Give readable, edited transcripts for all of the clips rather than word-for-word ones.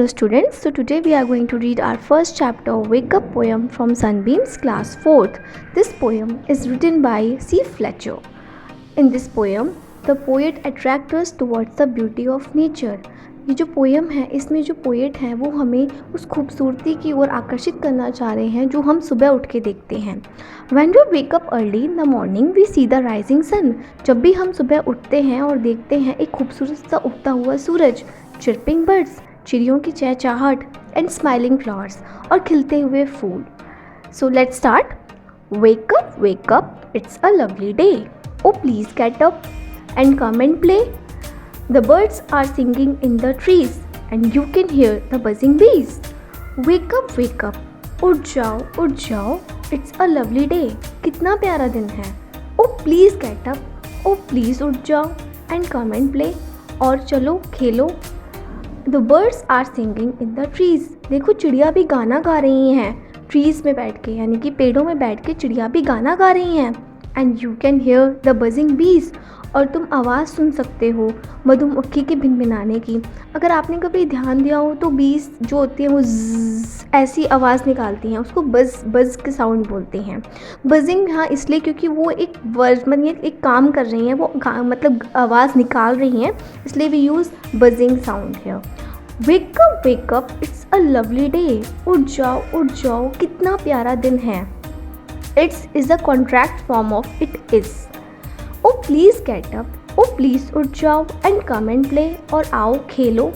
students. So today we are going to read our first chapter, Wake Up poem from Sunbeam's class 4th. This poem is written by C. Fletcher. In this poem, the poet attracts us towards the beauty of nature. ये जो poem है, इसमें जो poet हैं वो हमें उस खूबसूरती की ओर आकर्षित करना चाह रहे हैं जो हम सुबह उठ के देखते हैं. When we wake up early in the morning, we see the rising sun. जब भी हम सुबह उठते हैं और देखते हैं एक खूबसूरत सा उगता हुआ सूरज, chirping birds, चिड़ियों की चहचहाहट, and smiling flowers, और खिलते हुए फूल. So let's start. Wake up, it's a lovely day. Oh please get up and come and play. The birds are singing in the trees and you can hear the buzzing bees. Wake up, उठ जाओ, it's a lovely day. कितना प्यारा दिन है. Oh please get up, oh please उठ जाओ and come and play. और चलो खेलो. The birds are singing in the trees. देखो चिड़िया भी गाना गा रही हैं ट्रीज़ में बैठ के, यानी कि पेड़ों में बैठ के चिड़िया भी गाना गा रही हैं. And you can hear the buzzing bees. और तुम आवाज़ सुन सकते हो मधुमक्खी के भिनभिनाने की. अगर आपने कभी ध्यान दिया हो तो बीज जो होती हैं वो ज़्ज़ ऐसी आवाज़ निकालती हैं, उसको बज़ के साउंड बोलते हैं. बजिंग हाँ इसलिए क्योंकि वो एक वर्ड मतलब एक काम कर रही हैं, वो मतलब आवाज़ निकाल रही हैं, इसलिए वी यूज़ बजिंग साउंड है. Wake up it's a lovely day. उठ जाओ कितना प्यारा दिन है. It's is a contract form of it is. Oh please get up, oh please उठ जाओ एंड कम एंड प्ले, और आओ खेलो.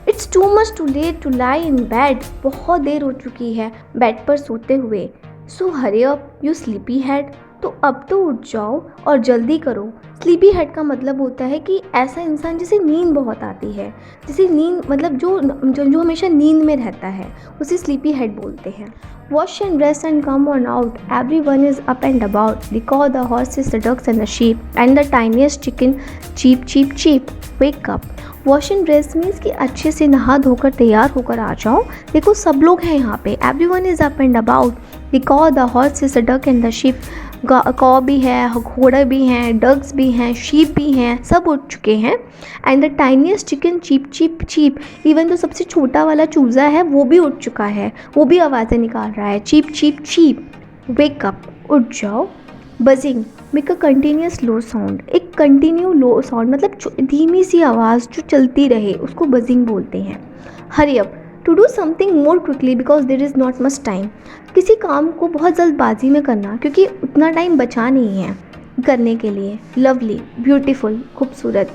It's too much too late to lie in bed. बहुत देर हो चुकी है बेड पर सोते हुए. So hurry up you sleepy head. तो अब तो उठ जाओ और जल्दी करो. स्लीपी हेड का मतलब होता है कि ऐसा इंसान जिसे नींद बहुत आती है, जिसे नींद मतलब जो हमेशा नींद में रहता है, उसे स्लीपी हेड बोलते हैं. Wash and dress and come on out. Everyone is up and about. The cow, the horses, the ducks and the sheep, and the tiniest chicken, cheep. Wake up. Wash and dress means कि अच्छे से नहा धोकर तैयार होकर आ जाओ. देखो सब लोग हैं यहाँ पे. Everyone is up and about. The cow, the horses, the duck and the sheep. कौ भी है, घोड़े भी हैं, डग्स भी हैं, शीप भी हैं, सब उठ चुके हैं. And the tiniest chicken cheep. इवन जो सबसे छोटा वाला चूज़ा है वो भी उठ चुका है, वो भी आवाज़ें निकाल रहा है, चीप. वेक अप, उठ जाओ. Buzzing make a continuous low sound. एक कंटिन्यू लो साउंड मतलब धीमी सी आवाज़ जो चलती रहे उसको बजिंग बोलते हैं. Hurry up to do something more quickly because there is not much time. किसी काम को बहुत जल्दबाजी में करना क्योंकि उतना टाइम बचा नहीं है करने के लिए. लवली, ब्यूटीफुल, खूबसूरत.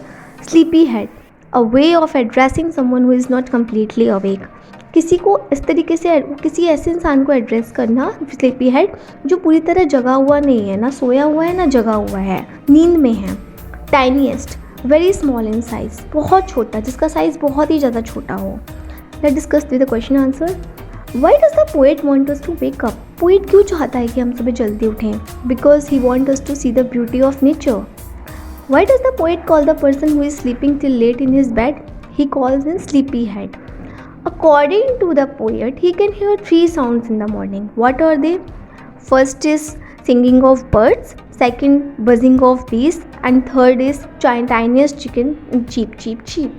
Sleepy head a way of addressing someone who is not completely awake. किसी को इस तरीके से किसी ऐसे इंसान को एड्रेस करना, स्लीपी हेड, जो पूरी तरह जगा हुआ नहीं है, ना सोया हुआ है ना जगा हुआ है, नींद में है. Tiniest very small in size. बहुत छोटा, जिसका साइज़ बहुत ही ज़्यादा छोटा हो. Let's discuss with the question answer. Why does the poet want us to wake up? Poet क्यों चाहता है कि हम सुबह जल्दी उठें? Because he wants us to see the beauty of nature. Why does the poet call the person who is sleeping till late in his bed? He calls him sleepyhead. According to the poet, he can hear 3 sounds in the morning. What are they? First is singing of birds, second buzzing of bees, and third is tiniest chicken cheep.